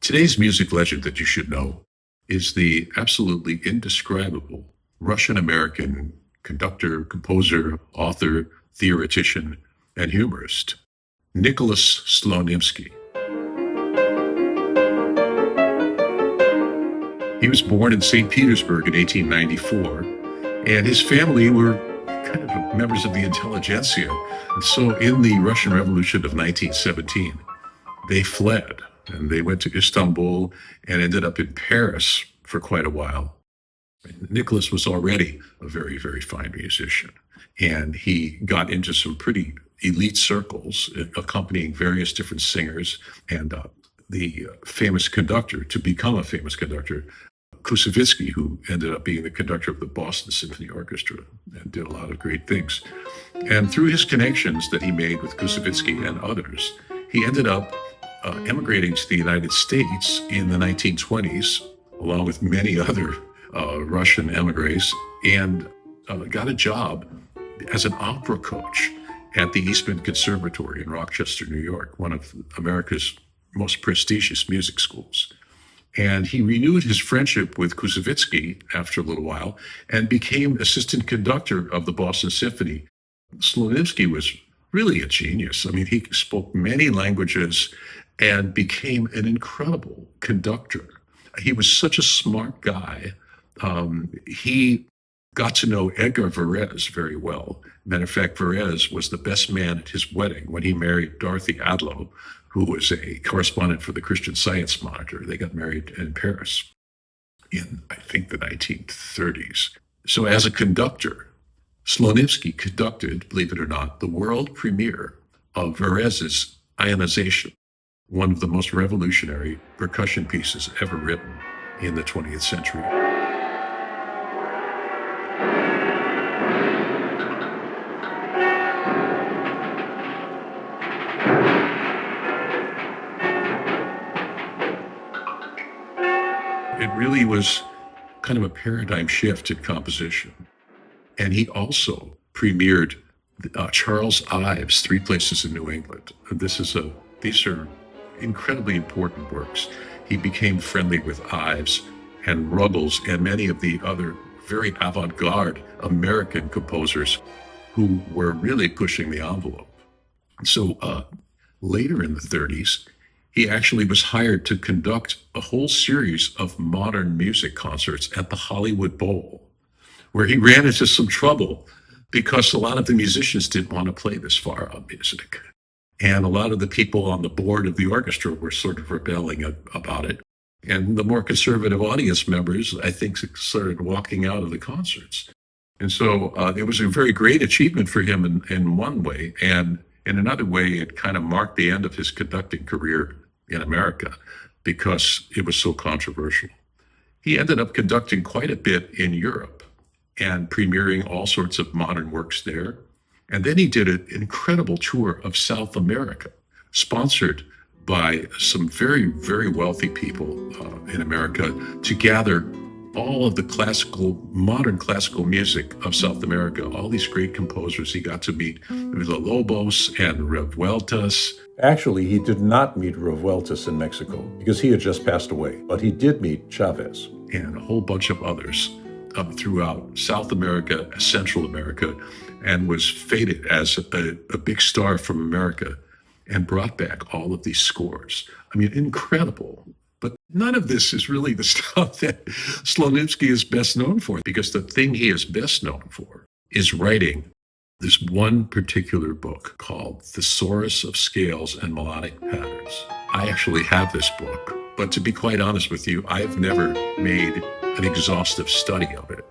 Today's music legend that you should know is the absolutely indescribable Russian-American conductor, composer, author, theoretician, and humorist, Nicholas Slonimsky. He was born in St. Petersburg in 1894, and his family were kind of members of the intelligentsia. And so in the Russian Revolution of 1917, they fled and they went to Istanbul and ended up in Paris for quite a while. Nicholas was already a very, very fine musician, and he got into some pretty elite circles, accompanying various different singers. And the famous conductor, to become a famous conductor, Koussevitzky, who ended up being the conductor of the Boston Symphony Orchestra and did a lot of great things. And through his connections that he made with Koussevitzky and others, he ended up emigrating to the United States in the 1920s, along with many other Russian emigres, and got a job as an opera coach at the Eastman Conservatory in Rochester, New York, one of America's most prestigious music schools. And he renewed his friendship with Koussevitzky after a little while and became assistant conductor of the Boston Symphony. Slonimsky was really a genius. I mean, he spoke many languages and became an incredible conductor. He was such a smart guy. He got to know Edgar Varèse very well. Matter of fact, Varèse was the best man at his wedding when he married Dorothy Adlow, who was a correspondent for the Christian Science Monitor. They got married in Paris in, I think, the 1930s. So as a conductor, Slonimsky conducted, believe it or not, the world premiere of Varèse's Ionization, one of the most revolutionary percussion pieces ever written in the 20th century. It really was kind of a paradigm shift in composition. And he also premiered Charles Ives' Three Places in New England. These are incredibly important works. He became friendly with Ives and Ruggles and many of the other very avant-garde American composers who were really pushing the envelope. So later in the 30s, he actually was hired to conduct a whole series of modern music concerts at the Hollywood Bowl, where he ran into some trouble because a lot of the musicians didn't want to play this far out music. And a lot of the people on the board of the orchestra were sort of rebelling about it. And the more conservative audience members, I think, started walking out of the concerts. And so it was a very great achievement for him in one way. And in another way, it kind of marked the end of his conducting career in America because it was so controversial. He ended up conducting quite a bit in Europe and premiering all sorts of modern works there. And then he did an incredible tour of South America, sponsored by some very, very wealthy people in America to gather all of the modern classical music of South America, all these great composers. He got to meet Villalobos and Revueltas. Actually, he did not meet Revueltas in Mexico because he had just passed away, but he did meet Chavez. And a whole bunch of others throughout South America, Central America, and was feted as a big star from America and brought back all of these scores. I mean, incredible. But none of this is really the stuff that Slonimsky is best known for, because the thing he is best known for is writing this one particular book called Thesaurus of Scales and Melodic Patterns. I actually have this book, but to be quite honest with you, I've never made an exhaustive study of it.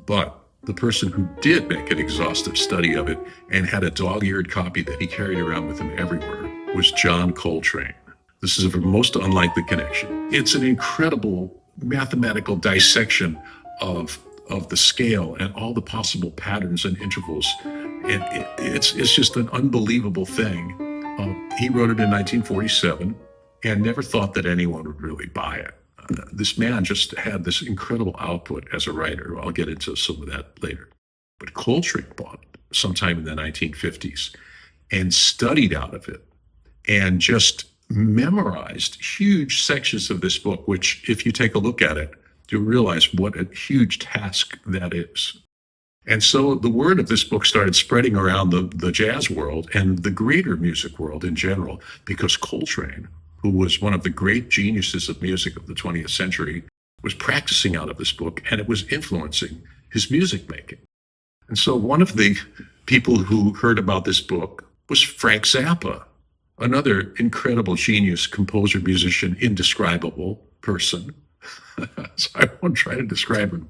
But the person who did make an exhaustive study of it and had a dog-eared copy that he carried around with him everywhere was John Coltrane. This is a most unlikely connection. It's an incredible mathematical dissection of the scale and all the possible patterns and intervals. And it's just an unbelievable thing. He wrote it in 1947 and never thought that anyone would really buy it. This man just had this incredible output as a writer. I'll get into some of that later. But Coltrane bought it sometime in the 1950s and studied out of it and just memorized huge sections of this book, which, if you take a look at it, you'll realize what a huge task that is. And so the word of this book started spreading around the jazz world and the greater music world in general, because Coltrane, who was one of the great geniuses of music of the 20th century, was practicing out of this book, and it was influencing his music making. And so one of the people who heard about this book was Frank Zappa, another incredible genius, composer, musician, indescribable person. So I won't try to describe him.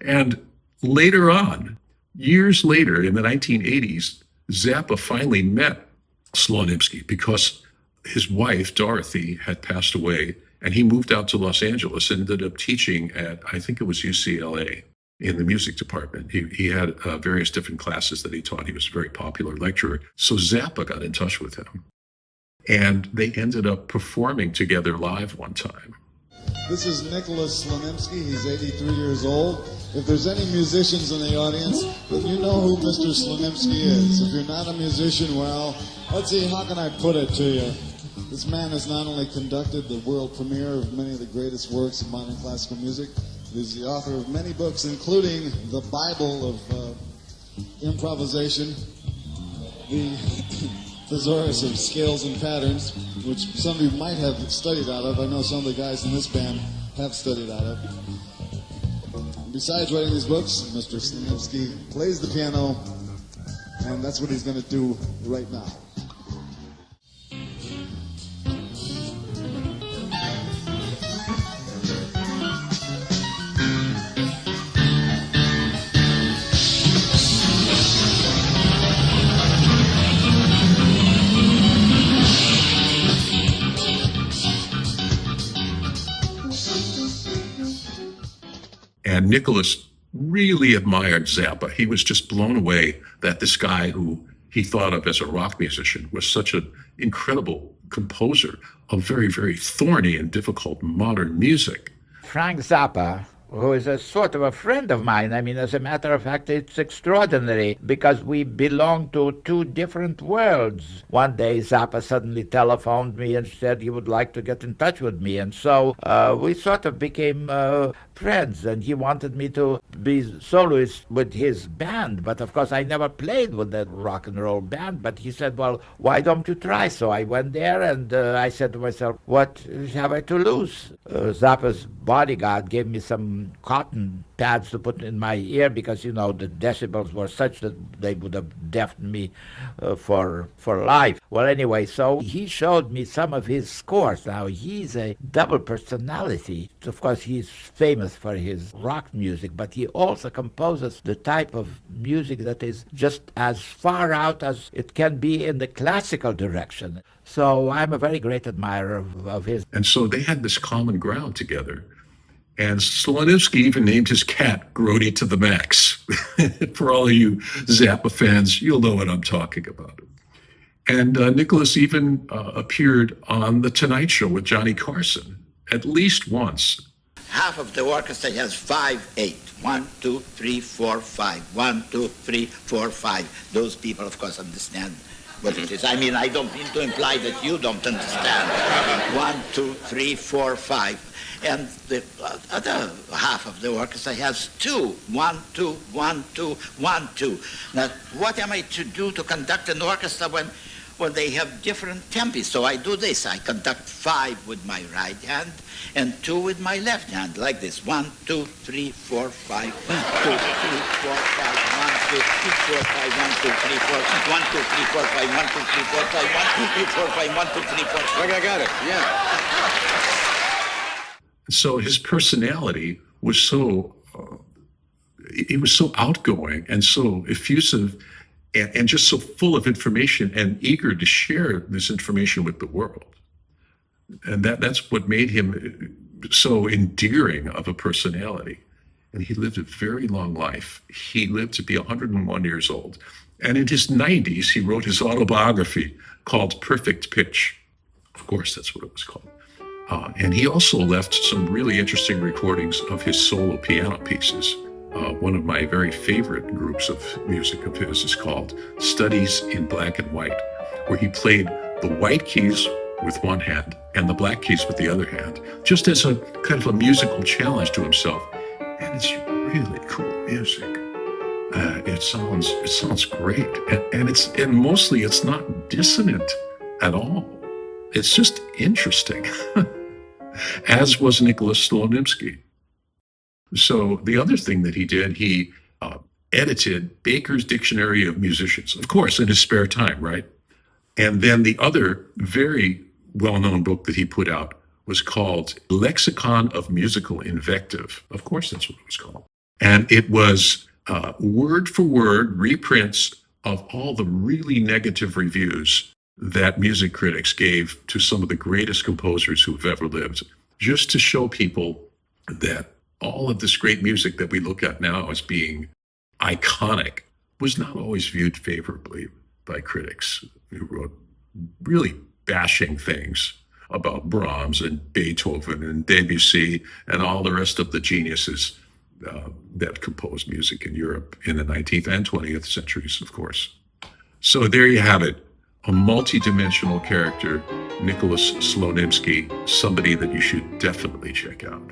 And later on, years later in the 1980s, Zappa finally met Slonimsky because his wife, Dorothy, had passed away, and he moved out to Los Angeles and ended up teaching at, I think it was UCLA, in the music department. He had various different classes that he taught. He was a very popular lecturer. So Zappa got in touch with him, and they ended up performing together live one time. This is Nicholas Slonimsky. He's 83 years old. If there's any musicians in the audience, then you know who Mr. Slonimsky is. If you're not a musician, well, let's see, how can I put it to you? This man has not only conducted the world premiere of many of the greatest works of modern classical music, he's the author of many books, including the Bible of improvisation, the Thesaurus of Scales and Patterns, which some of you might have studied out of. I know some of the guys in this band have studied out of. Besides writing these books, Mr. Slonimsky plays the piano, and that's what he's going to do right now. And Nicholas really admired Zappa. He was just blown away that this guy who he thought of as a rock musician was such an incredible composer of very, very thorny and difficult modern music. Frank Zappa, who is a sort of a friend of mine. I mean, as a matter of fact, it's extraordinary because we belong to two different worlds. One day, Zappa suddenly telephoned me and said he would like to get in touch with me. And so we sort of became friends, and he wanted me to be soloist with his band. But of course, I never played with that rock and roll band. But he said, well, why don't you try? So I went there, and I said to myself, what have I to lose? Zappa's bodyguard gave me some cotton pads to put in my ear because, you know, the decibels were such that they would have deafened me for life. Well, anyway, so he showed me some of his scores. Now, he's a double personality. Of course, he's famous for his rock music, but he also composes the type of music that is just as far out as it can be in the classical direction. So I'm a very great admirer of his. And so they had this common ground together. And Slonimsky even named his cat Grody to the Max. For all of you Zappa fans, you'll know what I'm talking about. And Nicholas even appeared on The Tonight Show with Johnny Carson at least once. Half of the orchestra has 5/8. 1, 2, 3, 4, 5. 1, 2, 3, 4, 5. Those people, of course, understand what it is. I mean, I don't mean to imply that you don't understand. 1, 2, 3, 4, 5. And the other half of the orchestra has 2. 1, 2, 1, 2, 1, 2. Now, what am I to do to conduct an orchestra when they have different tempi? So I do this. I conduct 5 with my right hand and 2 with my left hand, like this. 1, 2, 3, 4, 5. 1, 2, 3, 4, 5. 1, 2, 3, 4, 5. 1, 2, 3, 4. 1, 2, 3, 4, 5. 1, 2, 3, 4, 5. 1, 2, 3, 4, 5. 1, 2, 3, 4, 5. Like I got it, yeah. So his personality was so, he was so outgoing and so effusive and just so full of information and eager to share this information with the world. And that's what made him so endearing of a personality. And he lived a very long life. He lived to be 101 years old. And in his 90s, he wrote his autobiography called Perfect Pitch. Of course, that's what it was called. And he also left some really interesting recordings of his solo piano pieces. One of my very favorite groups of music of his is called Studies in Black and White, where he played the white keys with one hand and the black keys with the other hand, just as a kind of a musical challenge to himself. And it's really cool music. It sounds great, and mostly it's not dissonant at all. It's just interesting, as was Nicholas Slonimsky. So the other thing that he did, he edited Baker's Dictionary of Musicians, of course, in his spare time, right? And then the other very well-known book that he put out was called Lexicon of Musical Invective. Of course, that's what it was called. And it was word for word reprints of all the really negative reviews that music critics gave to some of the greatest composers who have ever lived, just to show people that all of this great music that we look at now as being iconic was not always viewed favorably by critics who wrote really bashing things about Brahms and Beethoven and Debussy and all the rest of the geniuses that composed music in Europe in the 19th and 20th centuries, of course. So there you have it, a multi-dimensional character, Nicholas Slonimsky, somebody that you should definitely check out.